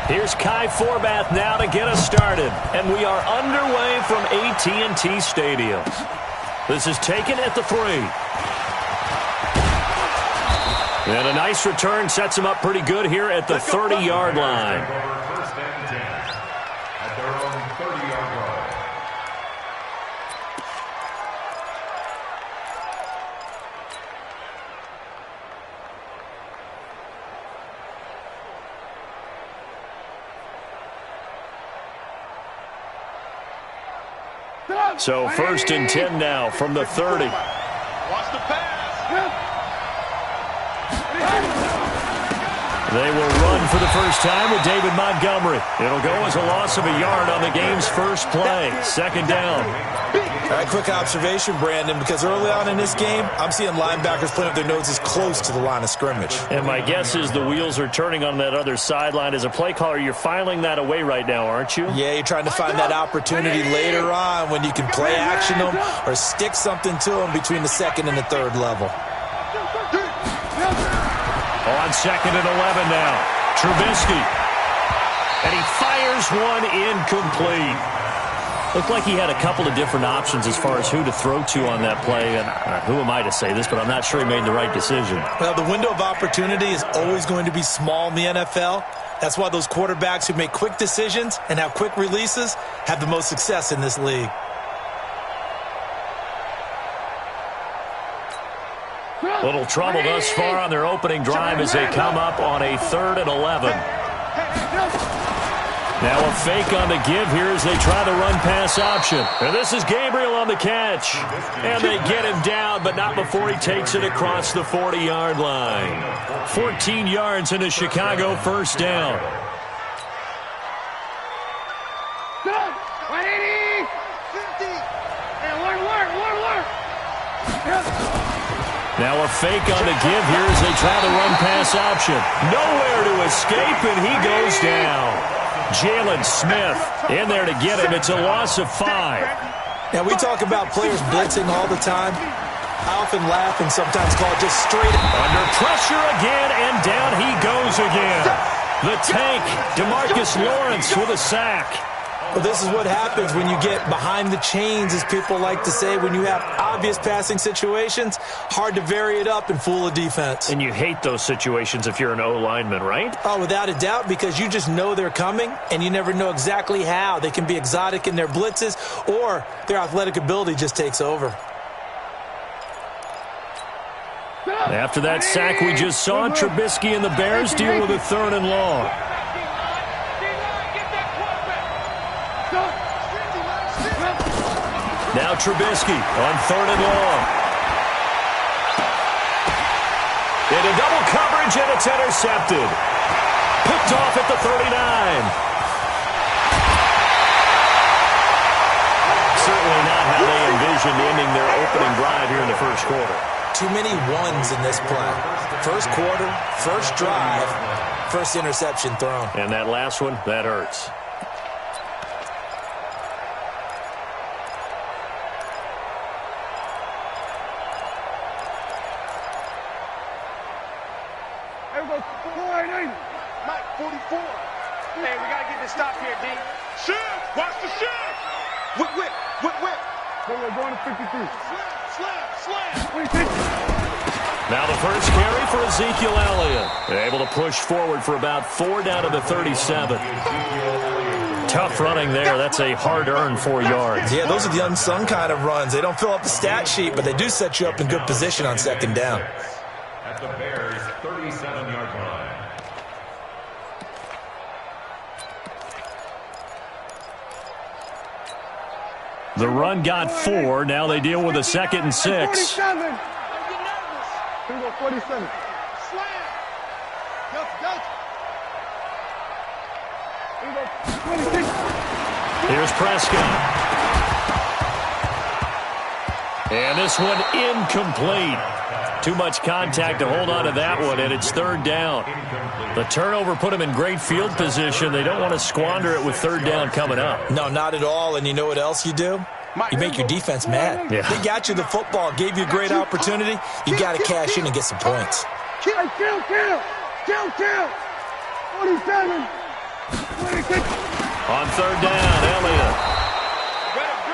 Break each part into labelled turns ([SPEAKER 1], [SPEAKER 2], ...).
[SPEAKER 1] Here's Kai Forbath now to get us started. And we are underway from AT&T Stadium. This is taken at the 3. And a nice return sets him up pretty good here at the 30-yard line.
[SPEAKER 2] First and 10 at their own 30-yard line.
[SPEAKER 1] So first and 10 now from the 30.
[SPEAKER 3] Watch the pass.
[SPEAKER 1] They will run for the first time with David Montgomery. It'll go as a loss of a yard on the game's first play. Second down.
[SPEAKER 4] All right, quick observation, Brandon, because early on in this game, I'm seeing linebackers putting up their noses close to the line of scrimmage.
[SPEAKER 1] And my guess is the wheels are turning on that other sideline. As a play caller, you're filing that away right now, aren't you?
[SPEAKER 4] Yeah, you're trying to find that opportunity later on when you can play action them or stick something to them between the second and the third level.
[SPEAKER 1] On second and 11 now, Trubisky. And he fires one incomplete. Looked like he had a couple of different options as far as who to throw to on that play. And who am I to say this, but I'm not sure he made the right decision.
[SPEAKER 4] Well, the window of opportunity is always going to be small in the NFL. That's why those quarterbacks who make quick decisions and have quick releases have the most success in this league.
[SPEAKER 1] Little trouble thus far on their opening drive as they come up on a 3rd and 11. Now a fake on the give here as they try the run-pass option. And this is Gabriel on the catch. And they get him down, but not before he takes it across the 40-yard line. 14 yards in a Chicago first down. Now a fake on the give here as they try the run-pass option. Nowhere to escape, and he goes down. Jalen Smith in there to get him. It's a loss of 5.
[SPEAKER 4] Now, we talk about players blitzing all the time. I often laugh and sometimes call it just straight
[SPEAKER 1] under pressure again, and down he goes again. The tank, DeMarcus Lawrence with a sack.
[SPEAKER 4] Well, this is what happens when you get behind the chains, as people like to say. When you have obvious passing situations, hard to vary it up and fool a defense.
[SPEAKER 1] And you hate those situations if you're an O-lineman, right?
[SPEAKER 4] Oh, without a doubt, because you just know they're coming, and you never know exactly how. They can be exotic in their blitzes, or their athletic ability just takes over.
[SPEAKER 1] After that sack we just saw, Trubisky and the Bears deal with a 3rd and long. Now Trubisky on 3rd and long. Into double coverage, and it's intercepted. Picked off at the 39. Certainly not how they envisioned ending their opening drive here in the first quarter.
[SPEAKER 4] Too many ones in this play. First quarter, first drive, first interception thrown.
[SPEAKER 1] And that last one, that hurts.
[SPEAKER 3] Mike, 44. Hey, we got to get this stop here, D. Shift! Watch the shift! Whip, whip, whip, whip.
[SPEAKER 5] We're going to 53.
[SPEAKER 3] Slam.
[SPEAKER 1] Now the first carry for Ezekiel Elliott. They're able to push forward for about 4 down to the 37. Tough running there. That's a hard-earned 4 yards.
[SPEAKER 4] Yeah, those are the unsung kind of runs. They don't fill up the stat sheet, but they do set you up in good position on second down.
[SPEAKER 2] At the Bears' 37-yard line.
[SPEAKER 1] The run got 4. Now they deal with a 2nd and 6.
[SPEAKER 5] 47. 47.
[SPEAKER 3] Slam. Go.
[SPEAKER 1] Here's Prescott. And this one incomplete. Too much contact to hold on to that one, and it's 3rd down. The turnover put them in great field position. They don't want to squander it with 3rd down coming up.
[SPEAKER 4] No, not at all. And you know what else you do? You make your defense mad.
[SPEAKER 1] Yeah.
[SPEAKER 4] They got you the football, gave you a great opportunity. You got to cash in and get some points.
[SPEAKER 5] Kill. 47.
[SPEAKER 1] On third down, Elliott.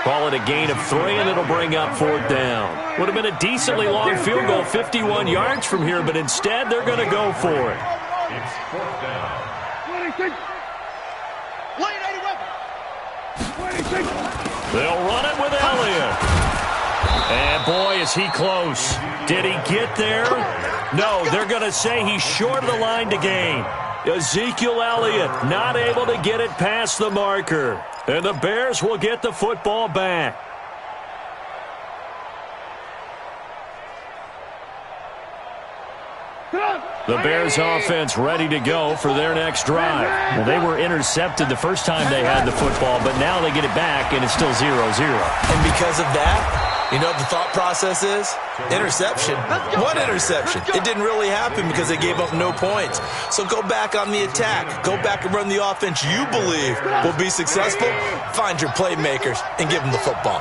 [SPEAKER 1] Call it a gain of 3, and it'll bring up fourth down. Would have been a decently long field goal, 51 yards from here, but instead they're going to go for it.
[SPEAKER 2] It's fourth down.
[SPEAKER 5] 26. Lane 81. 26.
[SPEAKER 1] They'll run it with Elliott. And boy, is he close. Did he get there? No, they're going to say he's short of the line to gain. Ezekiel Elliott not able to get it past the marker. And the Bears will get the football back. The Bears offense ready to go for their next drive. Well, they were intercepted the first time they had the football, but now they get it back, and it's still 0-0.
[SPEAKER 4] And because of that, you know what the thought process is? Interception. What interception? It didn't really happen because they gave up no points. So go back on the attack. Go back and run the offense you believe will be successful. Find your playmakers and give them the football.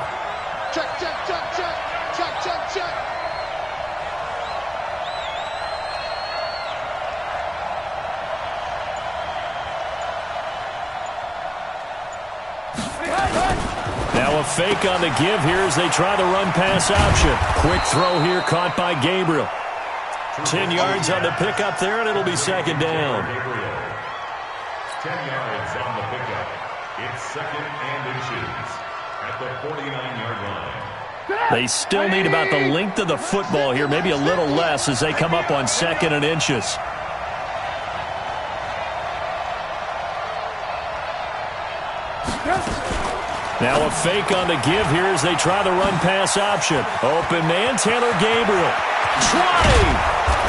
[SPEAKER 5] Check, check, check, check. Check, check, check.
[SPEAKER 1] Now a fake on the give here as they try the run-pass option. Quick throw here caught by Gabriel. 10 yards on the pickup there, and it'll be second down.
[SPEAKER 2] 10 yards on the pickup. It's second and inches at the 49-yard line.
[SPEAKER 1] They still need about the length of the football here, maybe a little less as they come up on second and inches. Now a fake on the give here as they try the run-pass option. Open man, Taylor Gabriel. 20!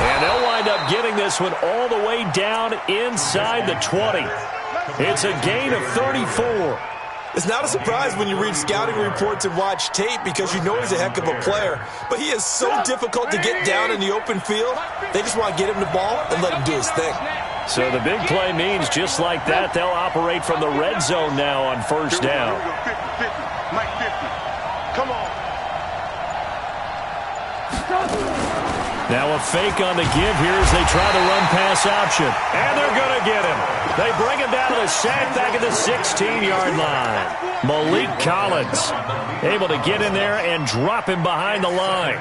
[SPEAKER 1] And they'll wind up getting this one all the way down inside the 20. It's a gain of 34.
[SPEAKER 4] It's not a surprise when you read scouting reports and watch tape because you know he's a heck of a player. But he is so difficult to get down in the open field. They just want to get him the ball and let him do his thing.
[SPEAKER 1] So the big play means just like that, they'll operate from the red zone now on first down.
[SPEAKER 3] 50, 50. Mike 50. Come on.
[SPEAKER 1] Now a fake on the give here as they try the run-pass option. And they're going to get him. They bring him down to the sack back at the 16-yard line. Malik Collins able to get in there and drop him behind the line.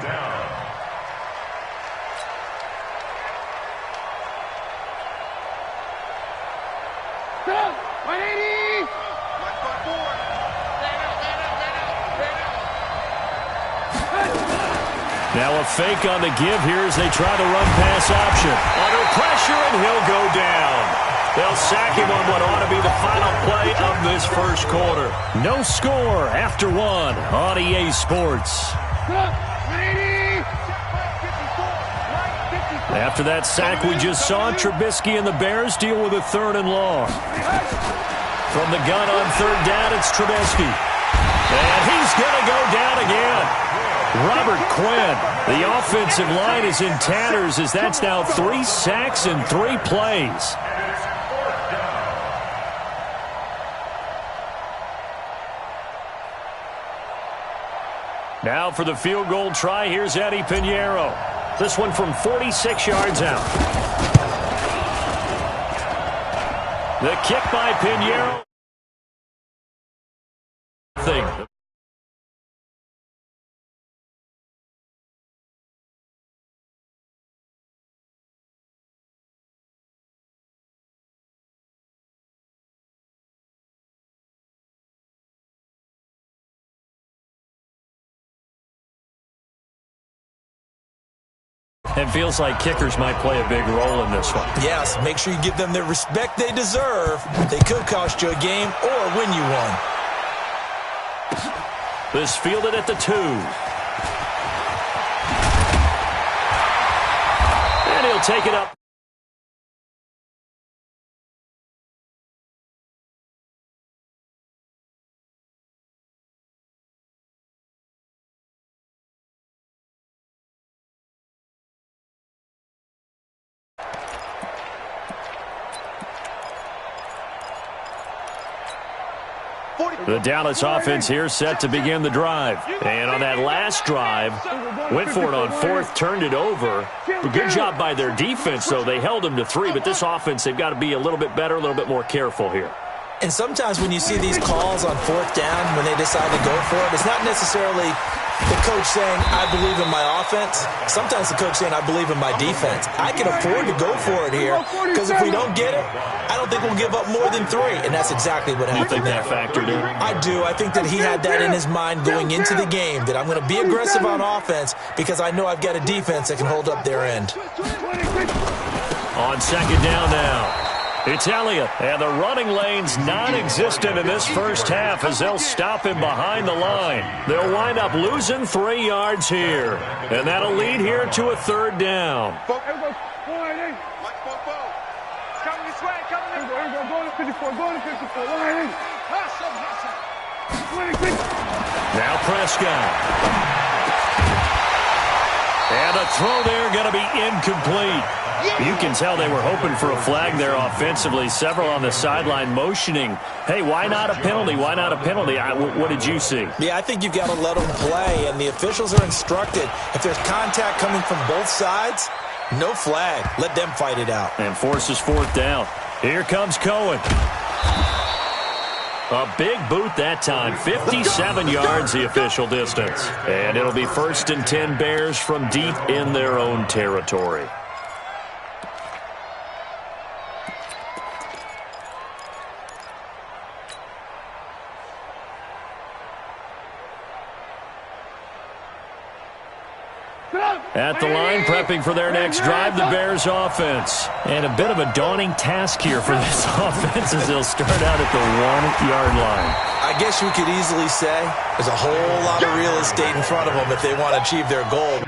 [SPEAKER 1] Now a fake on the give here as they try the run-pass option. Under pressure, and he'll go down. They'll sack him on what ought to be the final play of this first quarter. No score after one on EA Sports. After that sack we just saw, Trubisky and the Bears deal with a third and long. From the gun on third down, it's Trubisky. And he's going to go down again. Robert Quinn, the offensive line is in tatters as that's now 3 sacks in 3 plays. Now for the field goal try, here's Eddie Pinheiro. This one from 46 yards out. The kick by Pinheiro. It feels like kickers might play a big role in this one.
[SPEAKER 4] Yes, make sure you give them the respect they deserve. They could cost you a game or win you one.
[SPEAKER 1] This fielded at the 2. And he'll take it up. The Dallas offense here set to begin the drive. And on that last drive, went for it on fourth, turned it over. Good job by their defense, though. They held them to 3, but this offense, they've got to be a little bit better, a little bit more careful here.
[SPEAKER 4] And sometimes when you see these calls on fourth down, when they decide to go for it, it's not necessarily the coach saying, I believe in my offense. Sometimes the coach saying, I believe in my defense. I can afford to go for it here because if we don't get it, I don't think we'll give up more than 3. And that's exactly what happened.
[SPEAKER 1] You think that factored in?
[SPEAKER 4] I do. I think that he had that in his mind going into the game, that I'm going to be aggressive on offense because I know I've got a defense that can hold up their end.
[SPEAKER 1] On second down now. It's Elliott, and the running lane's non-existent in this first half as they'll stop him behind the line. They'll wind up losing 3 yards here, and that'll lead here to a third down.
[SPEAKER 3] Coming this way, coming this way. Go to 54, go to 54.
[SPEAKER 1] Now Prescott. And a throw there going to be incomplete. You can tell they were hoping for a flag there offensively. Several on the sideline motioning, hey, why not a penalty? Why not a penalty? What did you see?
[SPEAKER 4] Yeah, I think you've got to let them play, and the officials are instructed. If there's contact coming from both sides, no flag. Let them fight it out.
[SPEAKER 1] And forces fourth down. Here comes Cohen. A big boot that time. 57 yards the official distance. And it'll be 1st and 10 Bears from deep in their own territory. At the line, prepping for their next drive, the Bears offense. And a bit of a daunting task here for this offense as they'll start out at the 1-yard line.
[SPEAKER 4] I guess you could easily say there's a whole lot of real estate in front of them if they want to achieve their goal.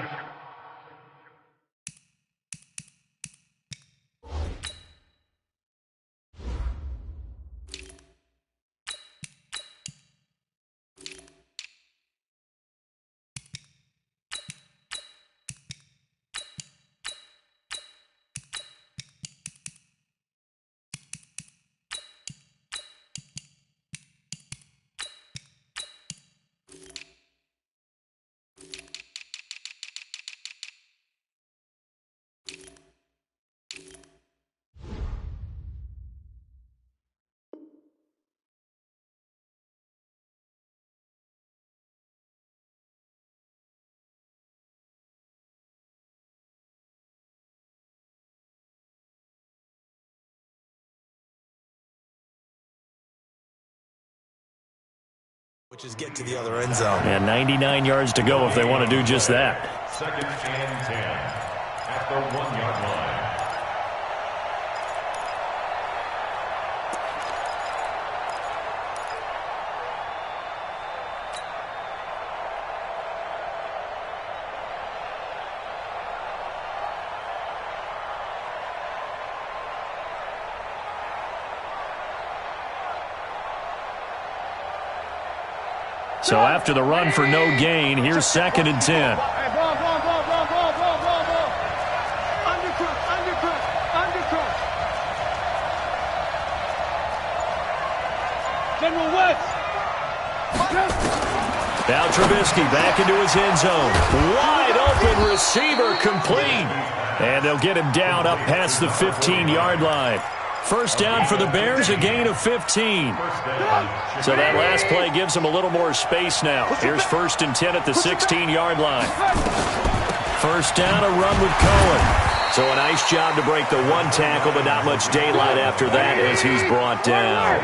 [SPEAKER 4] Which is get to the other end zone.
[SPEAKER 1] And 99 yards to go if they want to do just that.
[SPEAKER 2] 2nd and 10 at the 1-yard line.
[SPEAKER 1] So after the run for no gain, here's 2nd and 10.
[SPEAKER 3] Hey, ball. Undercut. General West.
[SPEAKER 1] Now Trubisky back into his end zone. Wide open receiver complete. And they'll get him down up past the 15-yard line. First down for the Bears, a gain of 15. So that last play gives them a little more space now. Here's 1st and 10 at the 16-yard line. First down, a run with Cohen. So a nice job to break the 1 tackle, but not much daylight after that as he's brought down.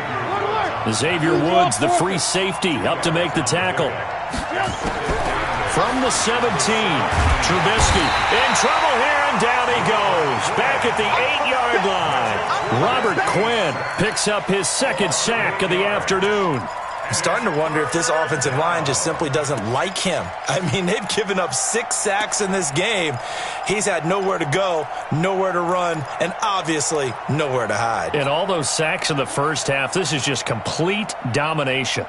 [SPEAKER 1] Xavier Woods, the free safety, up to make the tackle. From the 17, Trubisky in trouble here, and down he goes. Back at the 8-yard line. Robert Quinn picks up his 2nd sack of the afternoon.
[SPEAKER 4] I'm starting to wonder if this offensive line just simply doesn't like him. I mean, they've given up 6 sacks in this game. He's had nowhere to go, nowhere to run, and obviously nowhere to hide.
[SPEAKER 1] And all those sacks in the first half, this is just complete domination.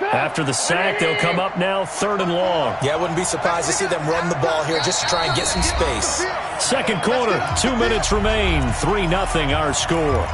[SPEAKER 1] After the sack, they'll come up now 3rd and long.
[SPEAKER 4] Yeah, I wouldn't be surprised to see them run the ball here just to try and get some space.
[SPEAKER 1] Second quarter, 2 minutes remain. 3-0 our score.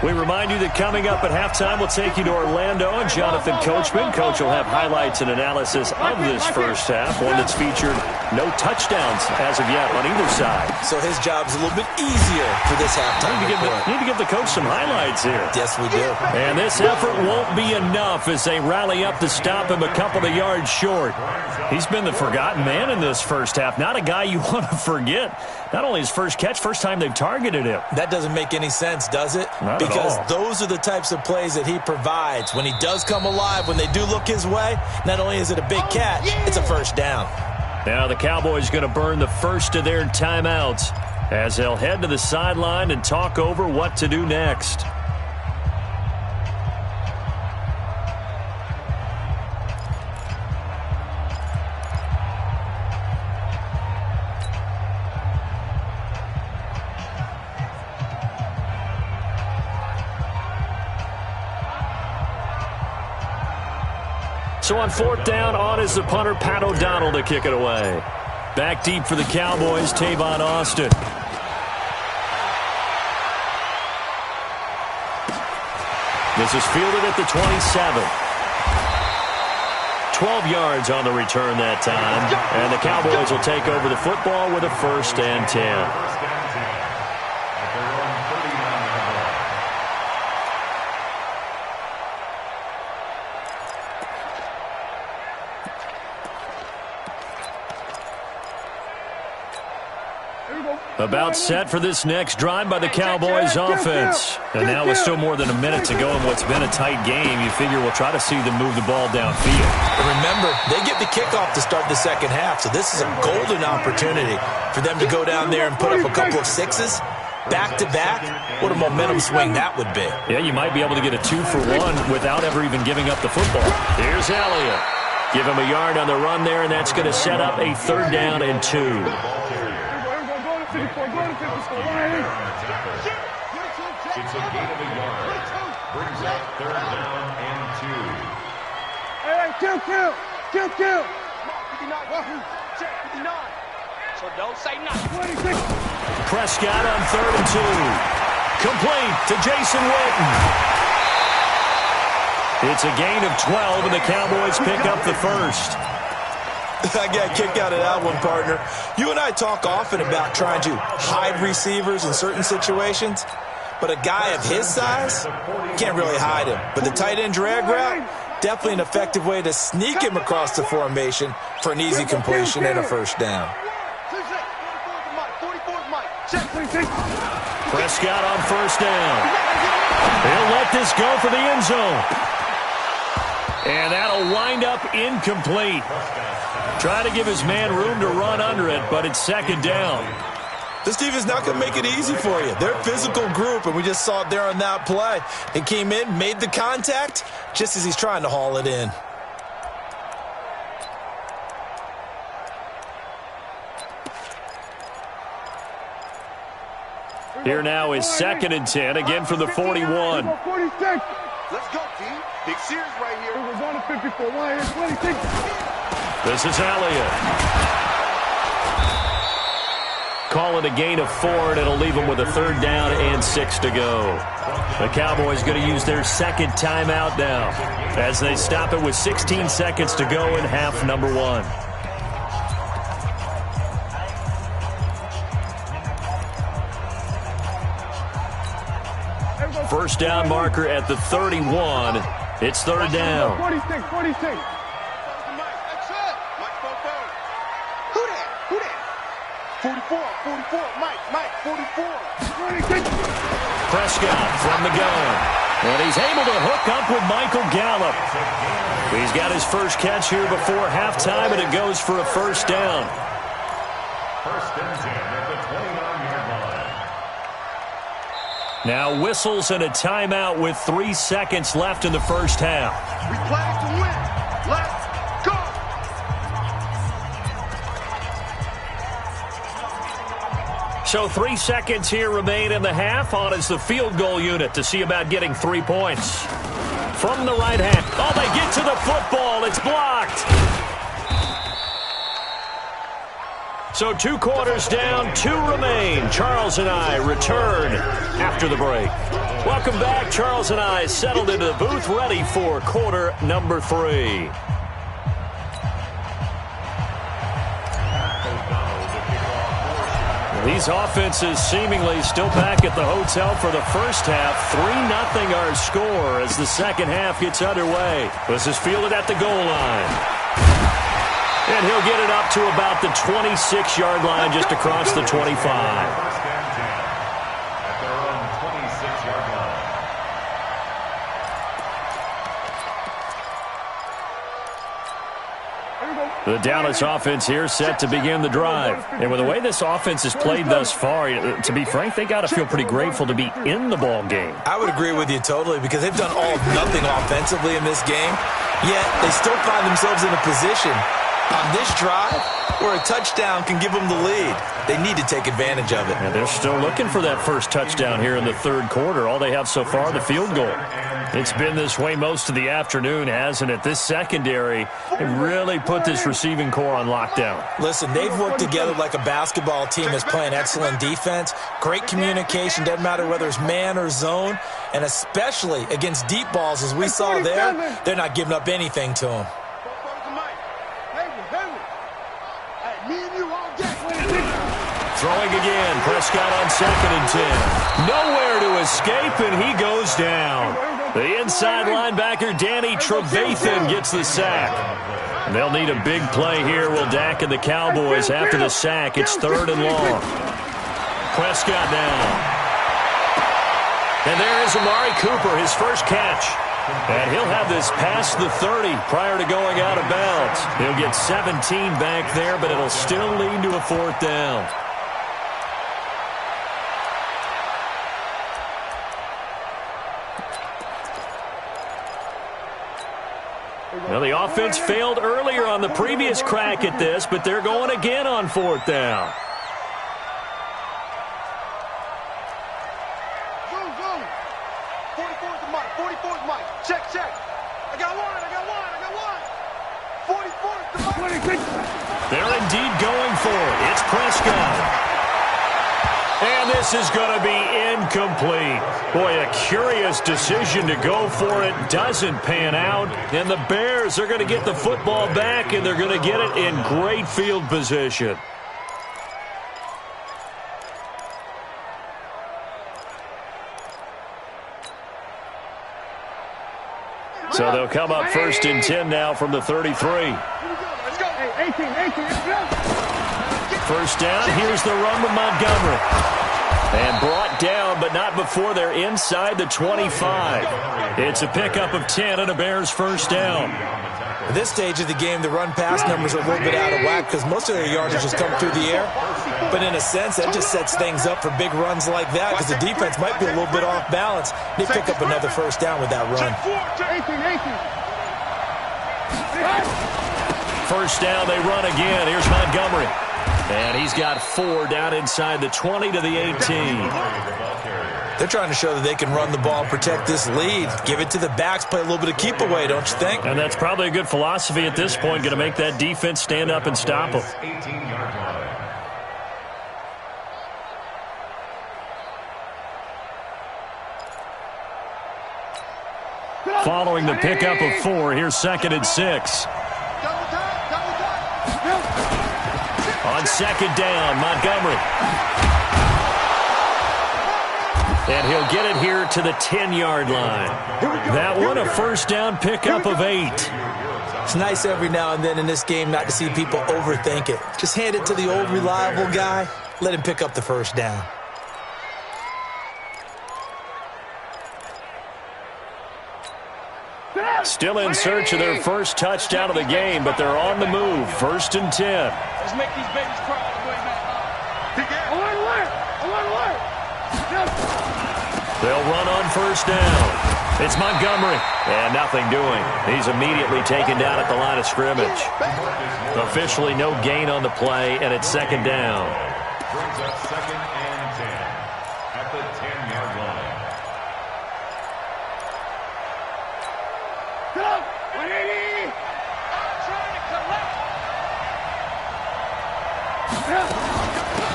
[SPEAKER 1] We remind you that coming up at halftime, we'll take you to Orlando and Jonathan Coachman. Coach will have highlights and analysis of this first half, one that's featured no touchdowns as of yet on either side.
[SPEAKER 4] So his job's a little bit easier for this halftime.
[SPEAKER 1] You need to give the coach some highlights here.
[SPEAKER 4] Yes, we do.
[SPEAKER 1] And this effort won't be enough as they rally up to stop him a couple of yards short. He's been the forgotten man in this first half. Not a guy you want to forget. Not only his first catch, first time they've targeted him.
[SPEAKER 4] That doesn't make any sense, does it?
[SPEAKER 1] Not at
[SPEAKER 4] because
[SPEAKER 1] all.
[SPEAKER 4] Those are the types of plays that he provides. When he does come alive, when they do look his way, not only is it a big catch, it's a first down.
[SPEAKER 1] Now the Cowboys going to burn the first of their timeouts as they'll head to the sideline and talk over what to do next. So on fourth down, on is the punter, Pat O'Donnell, to kick it away. Back deep for the Cowboys, Tavon Austin. This is fielded at the 27. 12 yards on the return that time. And the Cowboys will take over the football with a 1st and 10. About set for this next drive by the Cowboys offense. And now with still more than a minute to go in what's been a tight game, you figure we'll try to see them move the ball downfield.
[SPEAKER 4] And remember, they get the kickoff to start the second half, so this is a golden opportunity for them to go down there and put up a couple of sixes. Back-to-back, what a momentum swing that would be.
[SPEAKER 1] Yeah, you might be able to get a 2-for-1 without ever even giving up the football. Here's Elliott. Give him a yard on the run there, and that's going to set up a 3rd down and 2.
[SPEAKER 2] It's a gain of a yard. Brings up 3rd down and 2.
[SPEAKER 5] Hey, kill.
[SPEAKER 3] 59. Check 59. So don't say nothing.
[SPEAKER 5] 26.
[SPEAKER 1] Prescott on 3rd and 2. Complete to Jason Witten. It's a gain of 12, and the Cowboys pick up the first.
[SPEAKER 4] I got a kick out of that one, partner. You and I talk often about trying to hide receivers in certain situations, but a guy of his size can't really hide him. But the tight end drag route, definitely an effective way to sneak him across the formation for an easy completion and a 1st down.
[SPEAKER 1] Prescott on 1st down. He'll let this go for the end zone. And that'll wind up incomplete. Trying to give his man room to run under it, but it's 2nd down.
[SPEAKER 4] This team is not going to make it easy for you. They're a physical group, and we just saw it there on that play. He came in, made the contact, just as he's trying to haul it in.
[SPEAKER 1] Here now is 2nd and 10, again from the 41.
[SPEAKER 5] 46.
[SPEAKER 3] Let's go, team. Big series right here.
[SPEAKER 5] We're going to 54. Why is 26?
[SPEAKER 1] This is Elliott. Call it a gain of 4, and it'll leave them with a 3rd down and 6 to go. The Cowboys going to use their 2nd timeout now as they stop it with 16 seconds to go in half number 1. First down marker at the 31. It's 3rd down.
[SPEAKER 5] 46.
[SPEAKER 3] Who that? 44, Mike, 44.
[SPEAKER 5] 26.
[SPEAKER 1] Prescott from the gun. And he's able to hook up with Michael Gallup. He's got his first catch here before halftime, and it goes for a 1st down.
[SPEAKER 2] 1st and 10 at the 29-yard line.
[SPEAKER 1] Now whistles and a timeout with 3 seconds left in the first half.
[SPEAKER 3] We play to win. Let's go.
[SPEAKER 1] So 3 seconds here remain in the half. On is the field goal unit to see about getting 3 points. From the right hand. Oh, they get to the football. It's blocked. So 2 quarters down, 2 remain. Charles and I return after the break. Welcome back. Charles and I settled into the booth, ready for quarter number 3. These offenses seemingly still back at the hotel for the first half. 3-0 our score as the second half gets underway. This is fielded at the goal line. And he'll get it up to about the 26-yard line, just across the 25.
[SPEAKER 2] First and 10 at their own 26-yard line.
[SPEAKER 1] The Dallas offense here set to begin the drive. And with the way this offense has played thus far, to be frank, they got to feel pretty grateful to be in the ball game.
[SPEAKER 4] I would agree with you totally because they've done all or nothing offensively in this game, yet they still find themselves in a position on this drive where a touchdown can give them the lead. They need to take advantage of it.
[SPEAKER 1] And they're still looking for that first touchdown here in the third quarter. All they have so far, the field goal. It's been this way most of the afternoon, hasn't it? This secondary really put this receiving core on lockdown.
[SPEAKER 4] Listen, they've worked together like a basketball team that's playing excellent defense. Great communication, doesn't matter whether it's man or zone. And especially against deep balls, as we saw there, they're not giving up anything to them.
[SPEAKER 1] Throwing again, Prescott on 2nd and 10. Nowhere to escape, and he goes down. The inside linebacker, Danny Trevathan, gets the sack. And they'll need a big play here, will Dak and the Cowboys after the sack. It's 3rd and long. Prescott down. And there is Amari Cooper, his first catch. And he'll have this past the 30 prior to going out of bounds. He'll get 17 back there, but it'll still lead to a 4th down. Well, the offense failed earlier on the previous crack at this, but they're going again on 4th down.
[SPEAKER 3] Zoom. 44's the mic. 44's mic. Check. I got one. 44's the mic.
[SPEAKER 1] They're indeed going for it. It's Prescott. And this is going to be incomplete. Boy, a curious decision to go for it. Doesn't pan out. And the Bears are going to get the football back, and they're going to get it in great field position. So they'll come up 1st and 10 now from the 33.
[SPEAKER 3] Let's go.
[SPEAKER 5] 18, let's go.
[SPEAKER 1] First down, here's the run with Montgomery. And brought down, but not before they're inside the 25. It's a pickup of 10 and a Bears first down.
[SPEAKER 4] At this stage of the game, the run-pass numbers are a little bit out of whack because most of their yardage just come through the air. But in a sense, that just sets things up for big runs like that because the defense might be a little bit off balance. They pick up another first down with that run.
[SPEAKER 5] 18.
[SPEAKER 1] First down, they run again. Here's Montgomery. And he's got 4 down inside the 20 to the 18.
[SPEAKER 4] They're trying to show that they can run the ball, protect this lead, give it to the backs, play a little bit of keep away, don't you think?
[SPEAKER 1] And that's probably a good philosophy at this point, going to make that defense stand up and stop them.
[SPEAKER 2] 18-yard line.
[SPEAKER 1] Following the pickup of 4, here's 2nd and 6. On 2nd down, Montgomery. And he'll get it here to the 10-yard line. That one a first down pickup of 8.
[SPEAKER 4] It's nice every now and then in this game not to see people overthink it. Just hand it to the old reliable guy. Let him pick up the first down.
[SPEAKER 1] Still in search of their first touchdown of the game, but they're on the move. 1st and 10.
[SPEAKER 3] Let's make these babies cry all the way back.
[SPEAKER 1] They'll run on first down. It's Montgomery. And nothing doing. He's immediately taken down at the line of scrimmage. Officially no gain on the play, and it's 2nd down.
[SPEAKER 2] Brings up 2nd and 10 at the 10-yard line.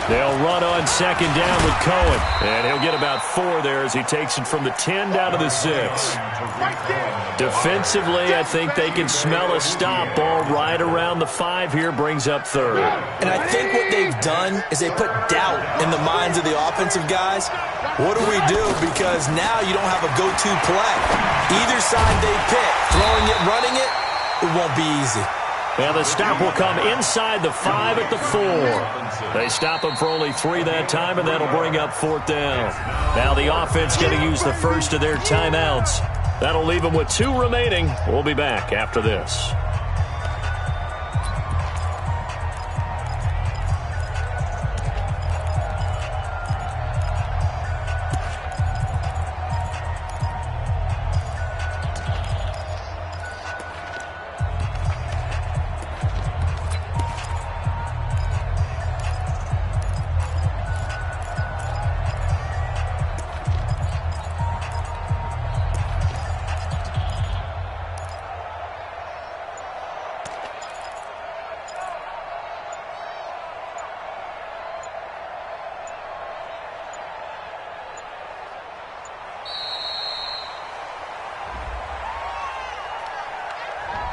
[SPEAKER 1] They'll run on second down with Cohen. And he'll get about 4 there as he takes it from the 10 down to the 6. Defensively, I think they can smell a stop. Ball right around the 5 here, brings up 3rd.
[SPEAKER 4] And I think what they've done is they put doubt in the minds of the offensive guys. What do we do? Because now you don't have a go-to play. Either side they pick, throwing it, running it, it won't be easy.
[SPEAKER 1] And the stop will come inside the 5 at the 4. They stop him for only 3 that time, and that'll bring up 4th down. Now the offense going to use the first of their timeouts. That'll leave them with 2 remaining. We'll be back after this.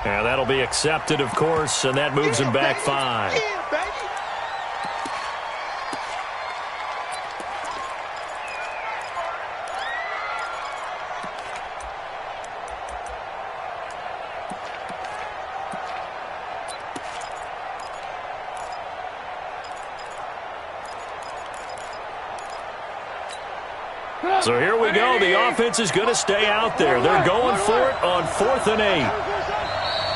[SPEAKER 1] And that'll be accepted, of course, and that moves him back 5. So here we go. The offense is going to stay out there. They're going for it on 4th and 8.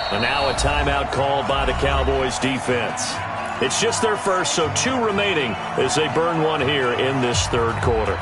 [SPEAKER 1] And now a timeout called by the Cowboys defense. It's just their first, so 2 remaining as they burn 1 here in this 3rd quarter.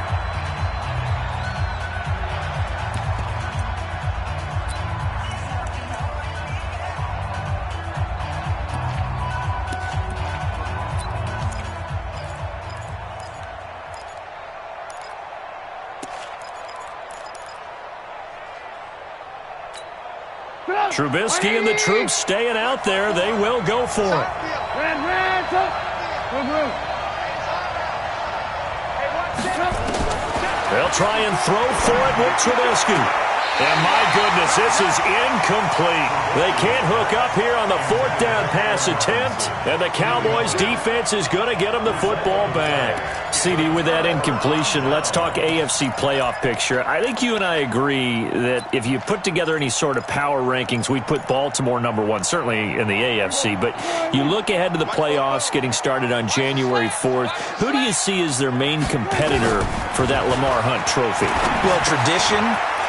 [SPEAKER 1] Trubisky and the troops staying out there. They will go for it. They'll try and throw for it with Trubisky. And my goodness, this is incomplete. They can't hook up here on the 4th down pass attempt, and the Cowboys defense is going to get them the football back. CD, with that incompletion, let's talk AFC playoff picture. I think you and I agree that if you put together any sort of power rankings, we'd put Baltimore #1, certainly in the AFC. But you look ahead to the playoffs getting started on January 4th. Who do you see as their main competitor for that Lamar Hunt trophy?
[SPEAKER 4] Well, tradition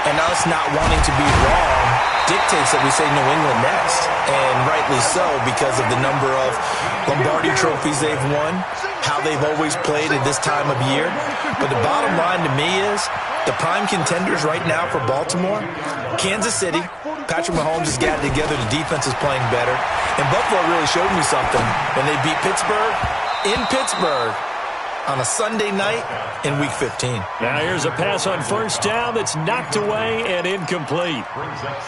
[SPEAKER 4] and us not wanting to be wrong dictates that we say New England next. And rightly so, because of the number of Lombardi trophies they've won, how they've always played at this time of year. But the bottom line to me is the prime contenders right now for Baltimore, Kansas City. Patrick Mahomes has got it together. The defense is playing better. And Buffalo really showed me something when they beat Pittsburgh in Pittsburgh on a Sunday night in Week 15.
[SPEAKER 1] Now here's a pass on 1st down that's knocked away and incomplete.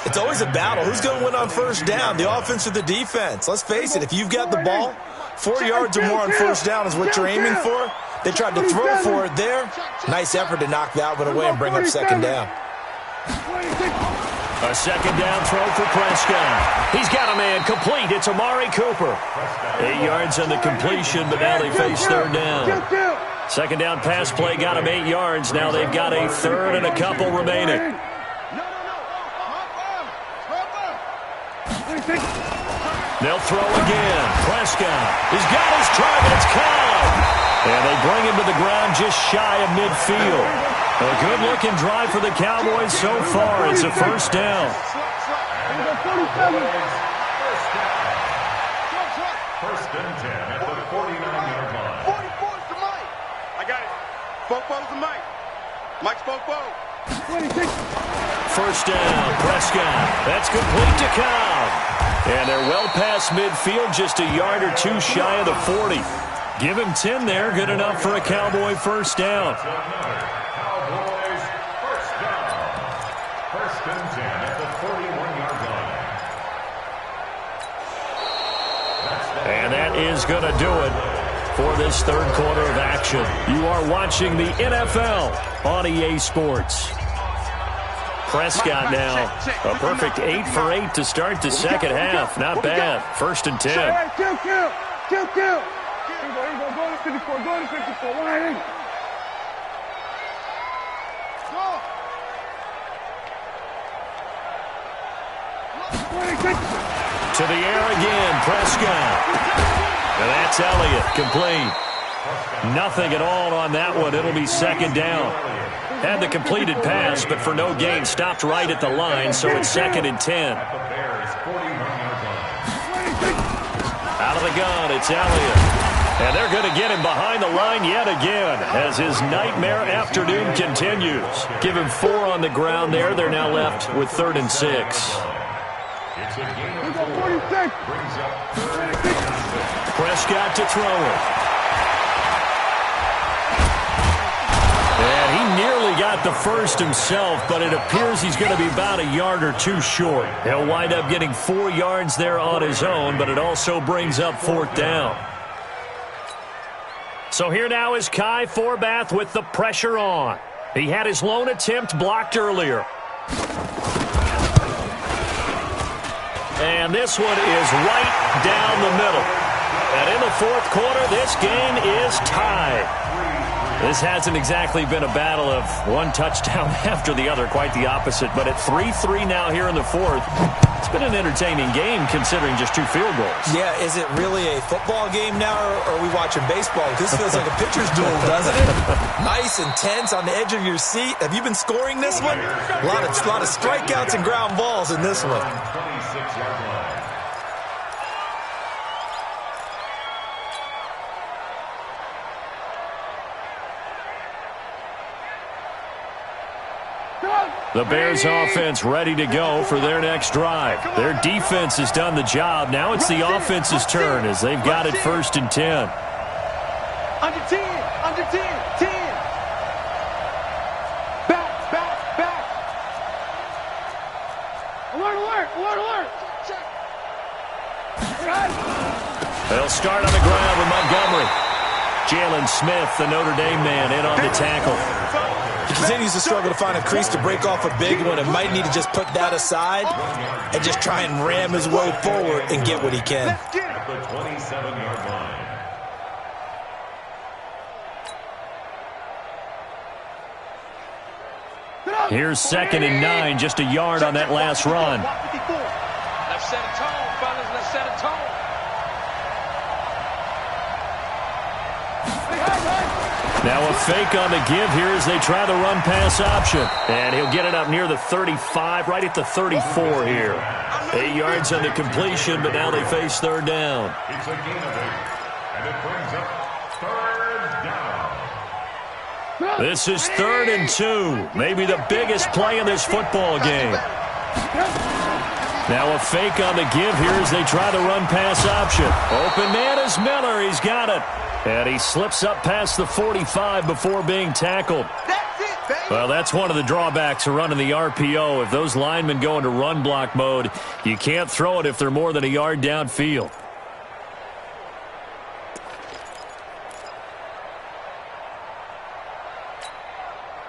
[SPEAKER 4] It's always a battle. Who's going to win on 1st down, the offense or the defense? Let's face it, if you've got the ball, 4 yards or more on 1st down is what you're aiming for. They tried to throw for it there. Nice effort to knock that one away and bring up 2nd down.
[SPEAKER 1] A 2nd down throw for Prescott. He's got a man complete. It's Amari Cooper. 8 yards on the completion, but now they face 3rd down. 2nd down pass play got him 8 yards. Now they've got a 3rd and a couple remaining. They'll throw again. Prescott. He's got his target. It's caught. And they bring him to the ground just shy of midfield. A good-looking drive for the Cowboys so far. It's a 1st down.
[SPEAKER 2] First and 10 at the 49-yard line.
[SPEAKER 3] 44 is the Mike. I got it. Fofo's the Mike. Mike's Fofo.
[SPEAKER 1] 1st down, Prescott. That's complete to Cobb. And they're well past midfield, just a yard or 2 shy of the 40. Give him 10 there, good enough for a Cowboy 1st down.
[SPEAKER 2] Cowboys first down. First and 10 at the 41-yard line.
[SPEAKER 1] And that is going to do it for this third quarter of action. You are watching the NFL on EA Sports. Prescott now, a perfect 8 for 8 to start the second half. Not bad. 1st and 10.
[SPEAKER 5] Kill. Here you go. Go to 54. Go to 54. 180.
[SPEAKER 1] To the air again, Prescott. And that's Elliott, complete. Nothing at all on that one. It'll be 2nd down. Had the completed pass, but for no gain, stopped right at the line, so it's 2nd and 10. Out of the gun, it's Elliott. And they're going to get him behind the line yet again as his nightmare afternoon continues. Give him 4 on the ground there. They're now left with 3rd and 6. Prescott to throw it. And he nearly got the first himself, but it appears he's going to be about a yard or 2 short. He'll wind up getting 4 yards there on his own, but it also brings up 4th down. So here now is Kai Forbath with the pressure on. He had his lone attempt blocked earlier. And this one is right down the middle. And in the 4th quarter, this game is tied. This hasn't exactly been a battle of one touchdown after the other, quite the opposite. But at 3-3 now here in the 4th, it's been an entertaining game considering just 2 field goals.
[SPEAKER 4] Yeah, is it really a football game now, or are we watching baseball? This feels like a pitcher's duel, doesn't it? Nice and tense on the edge of your seat. Have you been scoring this one? A lot of strikeouts and ground balls in this one.
[SPEAKER 1] The Bears offense ready to go for their next drive. Their defense has done the job. Now it's the offense's turn as they've got it 1st and 10.
[SPEAKER 3] Under 10. Back. Alert.
[SPEAKER 1] They'll start on the ground with Montgomery. Jalen Smith, the Notre Dame man, in on the tackle.
[SPEAKER 4] He continues to struggle to find a crease to break off a big one and might need to just put that aside and just try and ram his way forward and get what he can.
[SPEAKER 2] At the 27-yard line.
[SPEAKER 1] Here's 2nd and 9, just a yard on that last run.
[SPEAKER 3] Let's set a tone, fellas. Let's set a tone.
[SPEAKER 1] Now a fake on the give here as they try the run-pass option. And he'll get it up near the 35, right at the 34 here. 8 yards on the completion, but now they face 3rd down.
[SPEAKER 2] It's a gain of 8, and it brings up 3rd down.
[SPEAKER 1] This is 3rd and 2, maybe the biggest play in this football game. Now a fake on the give here as they try the run-pass option. Open man is Miller. He's got it. And he slips up past the 45 before being tackled. Well, that's one of the drawbacks of running the RPO. If those linemen go into run block mode, you can't throw it if they're more than a yard downfield.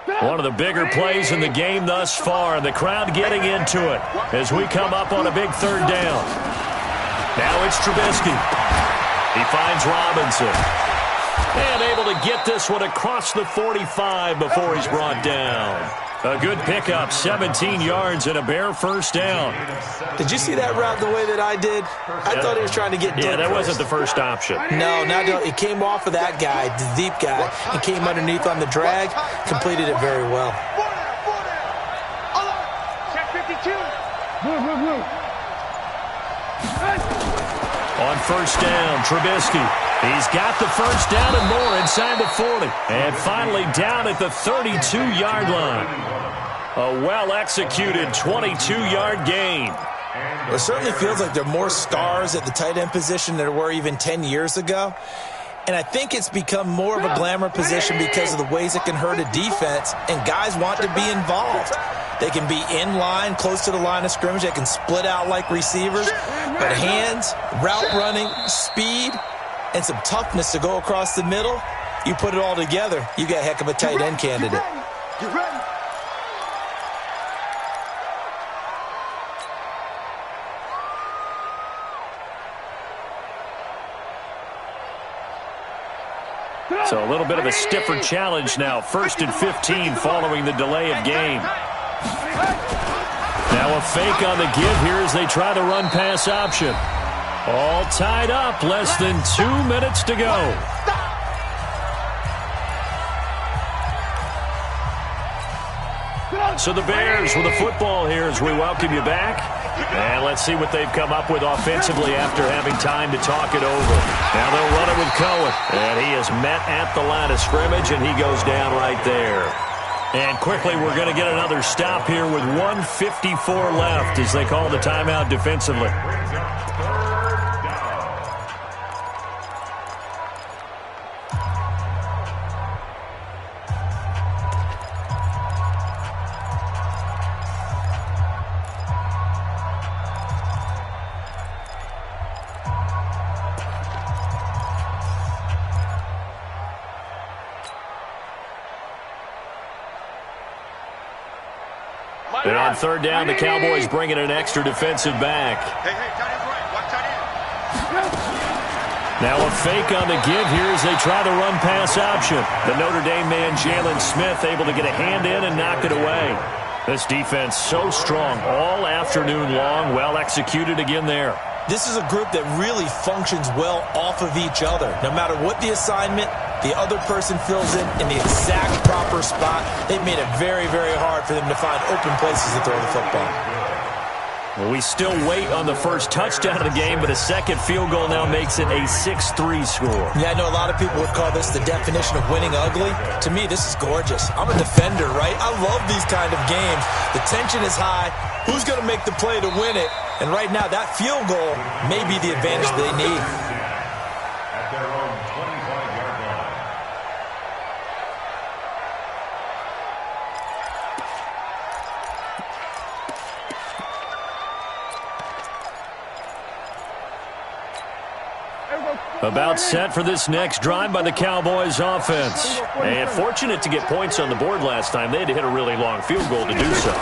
[SPEAKER 1] One of the bigger plays in the game thus far, and the crowd getting into it as we come up on a big 3rd down. Now it's Trubisky. He finds Robinson. And able to get this one across the 45 before he's brought down. A good pickup, 17 yards and a Bear 1st down.
[SPEAKER 4] Did you see that route the way that I did? I thought he was trying to get deep.
[SPEAKER 1] Yeah, that wasn't the first option.
[SPEAKER 4] No, it came off of that guy, the deep guy, and came underneath on the drag, completed it very well.
[SPEAKER 3] Check 52.
[SPEAKER 5] Move.
[SPEAKER 1] On 1st down, Trubisky. He's got the 1st down and more inside the 40. And finally down at the 32-yard line. A well-executed 22-yard gain.
[SPEAKER 4] It certainly feels like there are more stars at the tight end position than there were even 10 years ago. And I think it's become more of a glamour position because of the ways it can hurt a defense, and guys want to be involved. They can be in line, close to the line of scrimmage. They can split out like receivers. But hands, route running, speed, and some toughness to go across the middle, you put it all together, you got a heck of a tight end candidate.
[SPEAKER 5] Get ready.
[SPEAKER 1] So a little bit of a stiffer challenge now. 1st and 15 following the delay of game. Now a fake on the give here as they try the run-pass option. All tied up. Less than 2 minutes to go. So the Bears with the football here as we welcome you back. And let's see what they've come up with offensively after having time to talk it over. Now they'll run it with Cohen. And he is met at the line of scrimmage, and he goes down right there. And quickly, we're going to get another stop here with 1:54 left as they call the timeout defensively. And on 3rd down, the Cowboys bring in an extra defensive back.
[SPEAKER 3] Hey, tight end's right. Watch tight end.
[SPEAKER 1] Now a fake on the give here as they try the run-pass option. The Notre Dame man, Jalen Smith, able to get a hand in and knock it away. This defense so strong all afternoon long. Well executed again there.
[SPEAKER 4] This is a group that really functions well off of each other. No matter what the assignment, the other person fills in the exact proper spot. They've made it very, very hard for them to find open places to throw the football.
[SPEAKER 1] Well, we still wait on the first touchdown of the game, but a second field goal now makes it a 6-3 score.
[SPEAKER 4] Yeah, I know a lot of people would call this the definition of winning ugly. To me, this is gorgeous. I'm a defender, right? I love these kind of games. The tension is high. Who's going to make the play to win it? And right now, that field goal may be the advantage they need.
[SPEAKER 2] At their own 25-yard line.
[SPEAKER 1] About set for this next drive by the Cowboys offense. And fortunate to get points on the board last time. They had to hit a really long field goal to do so.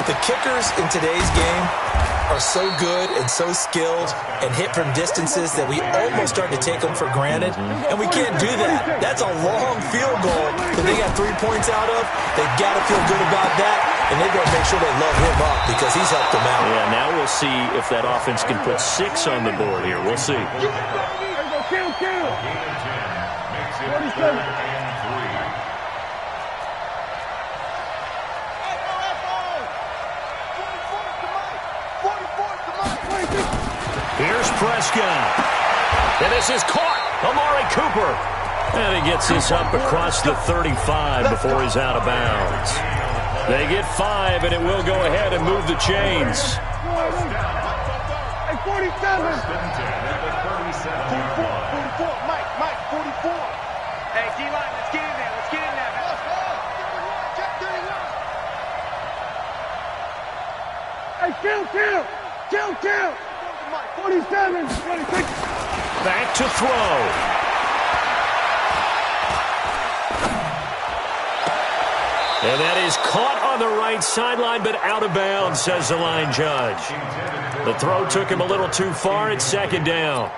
[SPEAKER 4] The kickers in today's game are so good and so skilled and hit from distances that we almost start to take them for granted, and we can't do that. That's a long field goal that they got 3 points out of. They've got to feel good about that, and they've got to make sure they load him up because he's helped them out.
[SPEAKER 1] Yeah, now we'll see if that offense can put 6 on the board here. We'll see.
[SPEAKER 5] Kill.
[SPEAKER 2] Gain of 10 makes it 3rd and 3.
[SPEAKER 1] Here's Prescott. And this is caught. Amari Cooper. And he gets this up across the 35 before he's out of bounds. They get 5, and it will go ahead and move the chains.
[SPEAKER 5] Hey, 47.
[SPEAKER 3] 44. Mike, 44. Hey, D-line, let's get in there.
[SPEAKER 5] Hey, kill. 47. 26.
[SPEAKER 1] Back to throw. And that is caught on the right sideline, but out of bounds, says the line judge. The throw took him a little too far. It's 2nd down.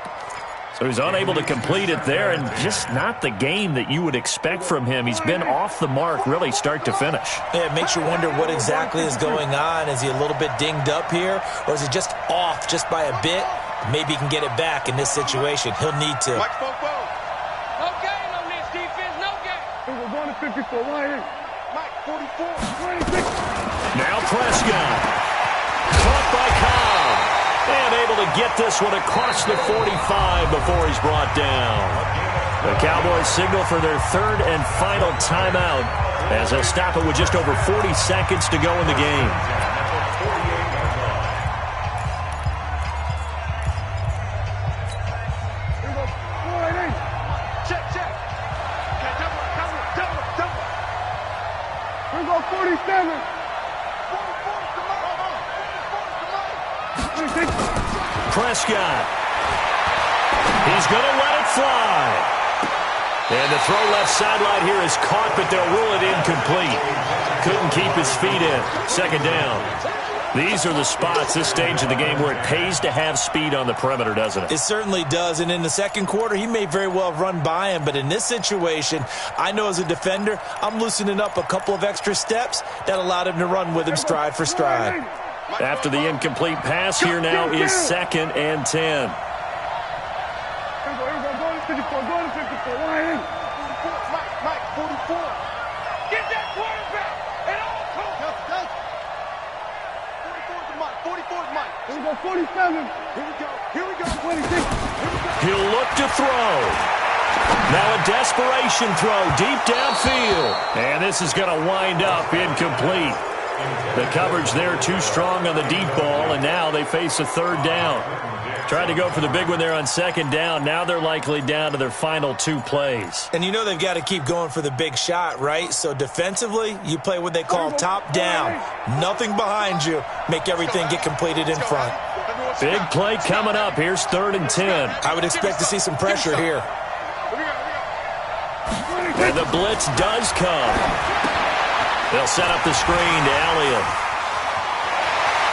[SPEAKER 1] So he's unable to complete it there, and just not the game that you would expect from him. He's been off the mark, really, start to finish.
[SPEAKER 4] Yeah, it makes you wonder what exactly is going on. Is he a little bit dinged up here, or is he just off just by a bit? Maybe he can get it back in this situation. He'll need to.
[SPEAKER 3] Mike, no gain on this defense, no gain.
[SPEAKER 5] We're going to 54. Why?
[SPEAKER 3] Mike, 44.
[SPEAKER 5] 26.
[SPEAKER 1] Now Prescott. Caught by Cobb. And able to get this one across the 45 before he's brought down. The Cowboys signal for their 3rd and final timeout as they'll stop it with just over 40 seconds to go in the game.
[SPEAKER 3] Check. Okay, double.
[SPEAKER 5] We're going 47.
[SPEAKER 3] 44, come on.
[SPEAKER 5] 26.
[SPEAKER 1] Prescott. He's going to let it fly. And the throw left sideline here is caught, but they'll rule it incomplete. Couldn't keep his feet in. Second down. These are the spots, this stage of the game, where it pays to have speed on the perimeter, doesn't it?
[SPEAKER 4] It certainly does, and in the second quarter, he may very well run by him, but in this situation, I know as a defender, I'm loosening up a couple of extra steps that allowed him to run with him stride for stride.
[SPEAKER 1] After the incomplete pass, here now is 2nd and 10.
[SPEAKER 3] Mike, 44. Get that quarterback. And all coach. 44 is Mike.
[SPEAKER 5] Here we go, 47.
[SPEAKER 3] Here we go.
[SPEAKER 5] 26.
[SPEAKER 1] He'll look to throw. Now a desperation throw deep downfield. And this is going to wind up incomplete. The coverage there too strong on the deep ball, and now they face a 3rd down. Tried to go for the big one there on 2nd down. Now they're likely down to their final 2 plays.
[SPEAKER 4] And you know they've got to keep going for the big shot, right? So defensively, you play what they call top down. Nothing behind you. Make everything get completed in front.
[SPEAKER 1] Big play coming up. Here's 3rd and 10.
[SPEAKER 4] I would expect to see some pressure here.
[SPEAKER 1] And the blitz does come. They'll set up the screen to Elliott.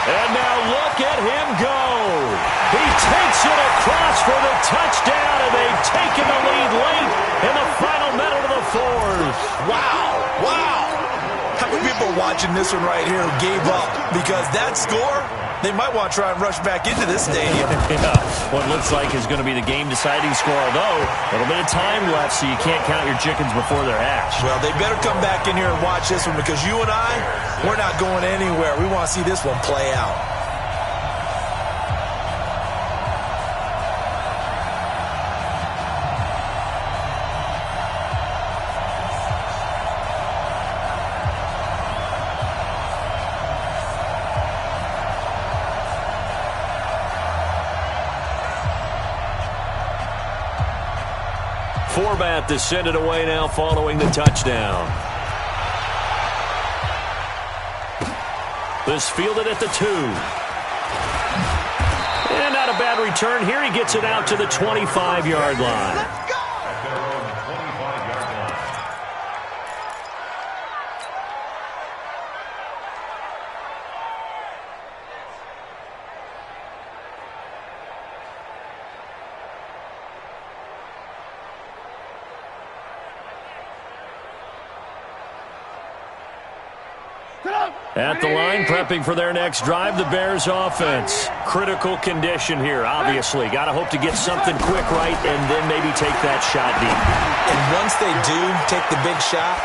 [SPEAKER 1] And now look at him go. He takes it across for the touchdown, and they've taken the lead late in the final minute of the 4th.
[SPEAKER 4] Wow. How many people are watching this one right here who gave up? Because that score, they might want to try and rush back into this stadium.
[SPEAKER 1] Yeah, what looks like is going to be the game-deciding score, although a little bit of time left, so you can't count your chickens before they're hatched.
[SPEAKER 4] Well, they better come back in here and watch this one, because you and I, we're not going anywhere. We want to see this one play out.
[SPEAKER 1] Forbat to send it away now following the touchdown. This fielded at the 2. And not a bad return here. He gets it out to the 25-yard line. At the line, prepping for their next drive, the Bears offense. Critical condition here, obviously. Got to hope to get something quick right and then maybe take that shot deep.
[SPEAKER 4] And once they do take the big shot,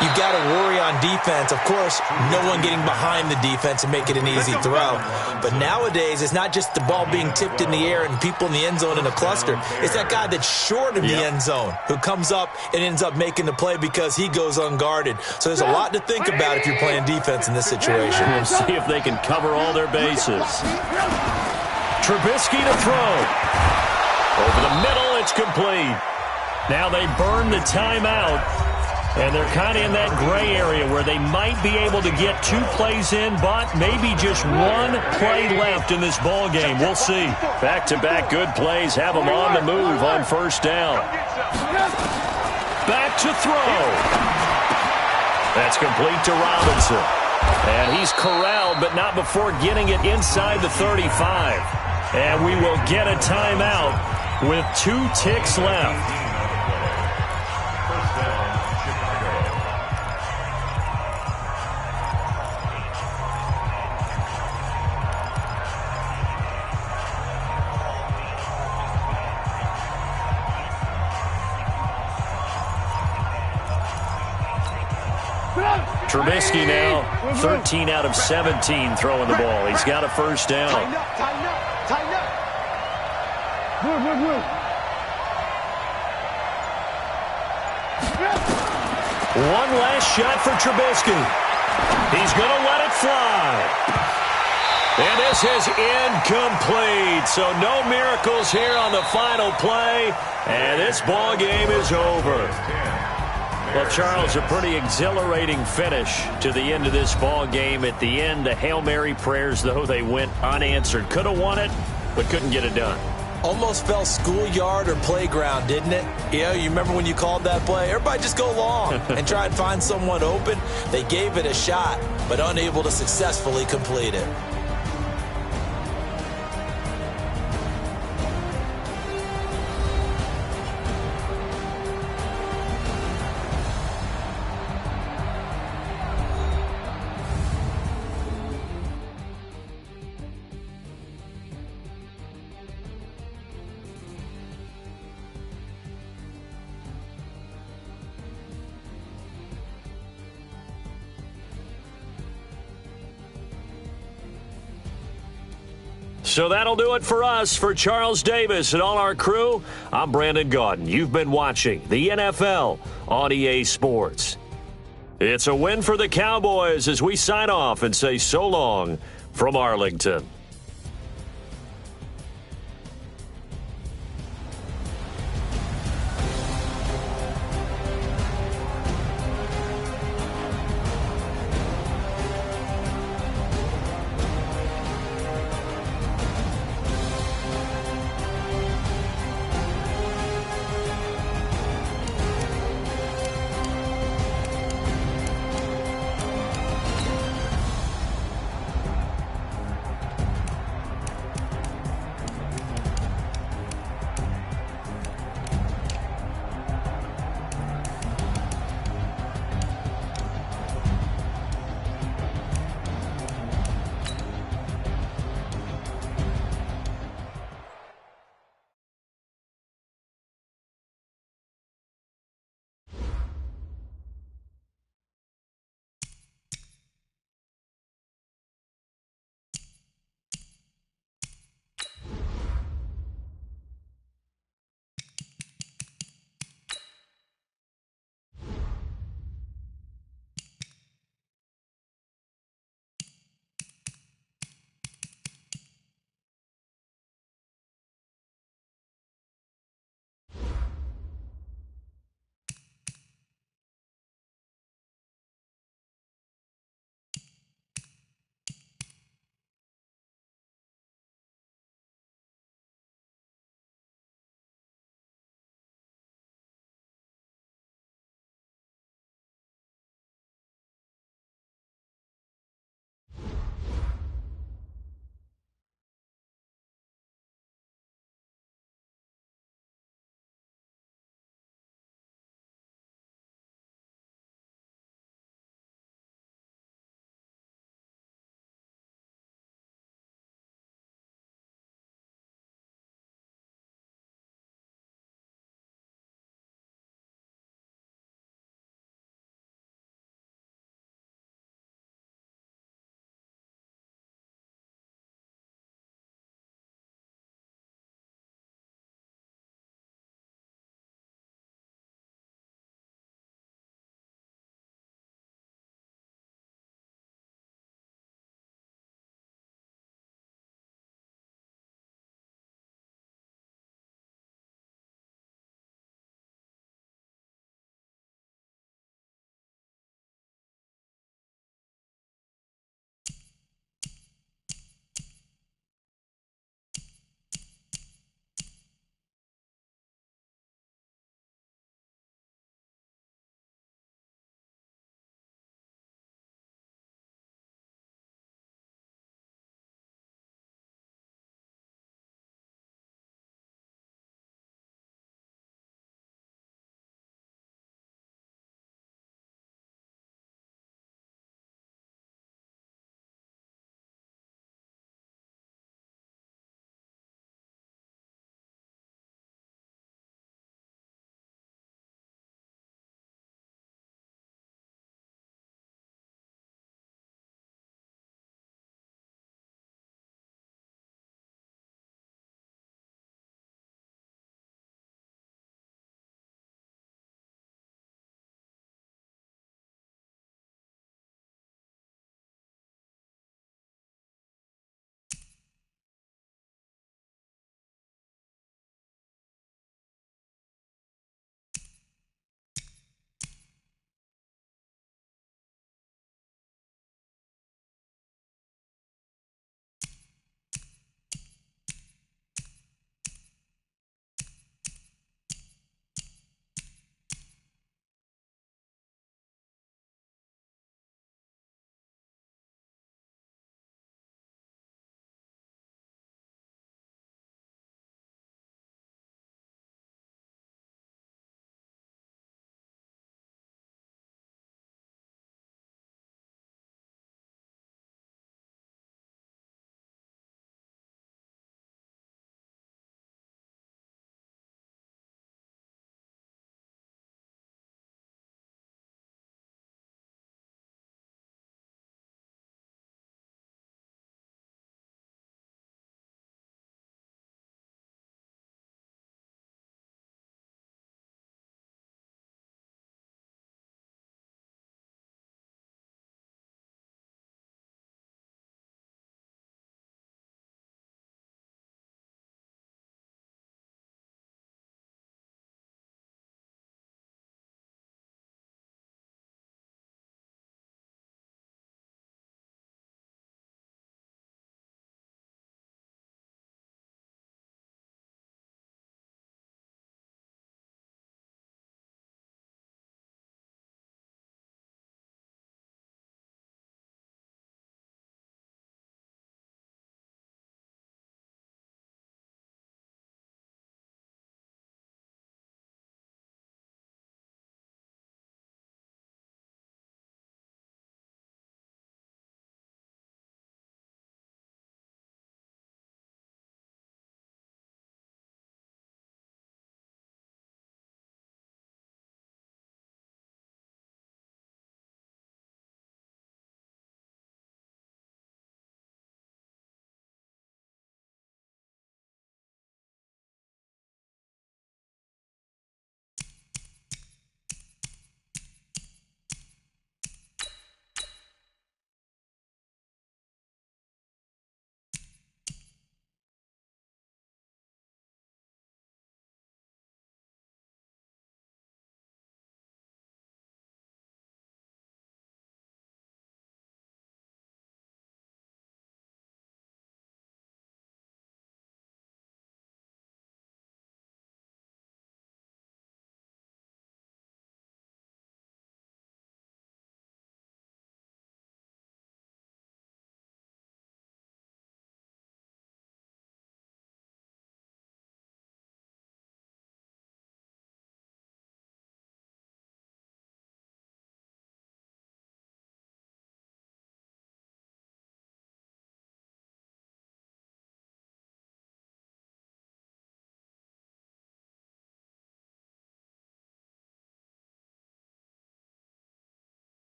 [SPEAKER 4] you got to worry on defense. Of course, no one getting behind the defense and make it an easy throw. But nowadays, it's not just the ball being tipped in the air and people in the end zone in a cluster. It's that guy that's short of the end zone who comes up and ends up making the play because he goes unguarded. So there's a lot to think about if you're playing defense in this situation.
[SPEAKER 1] We'll see if they can cover all their bases. Trubisky to throw. Over the middle, it's complete. Now they burn the timeout. And they're kind of in that gray area where they might be able to get 2 plays in, but maybe just 1 play left in this ball game. We'll see. Back-to-back good plays have them on the move on 1st down. Back to throw. That's complete to Robinson. And he's corralled, but not before getting it inside the 35. And we will get a timeout with 2 ticks left. Trubisky now 13 out of 17 throwing the ball. He's got a 1st down.
[SPEAKER 3] Tighten up.
[SPEAKER 5] Good.
[SPEAKER 1] One last shot for Trubisky. He's going to let it fly. And this is incomplete. So no miracles here on the final play. And this ball game is over. Well, Charles, a pretty exhilarating finish to the end of this ball game. At the end, the Hail Mary prayers, though, they went unanswered. Could have won it, but couldn't get it done.
[SPEAKER 4] Almost felt schoolyard or playground, didn't it? Yeah, you remember when you called that play? Everybody just go long and try and find someone open. They gave it a shot, but unable to successfully complete it.
[SPEAKER 1] So that'll do it for us. For Charles Davis and all our crew, I'm Brandon Gaudin. You've been watching the NFL on EA Sports. It's a win for the Cowboys as we sign off and say so long from Arlington.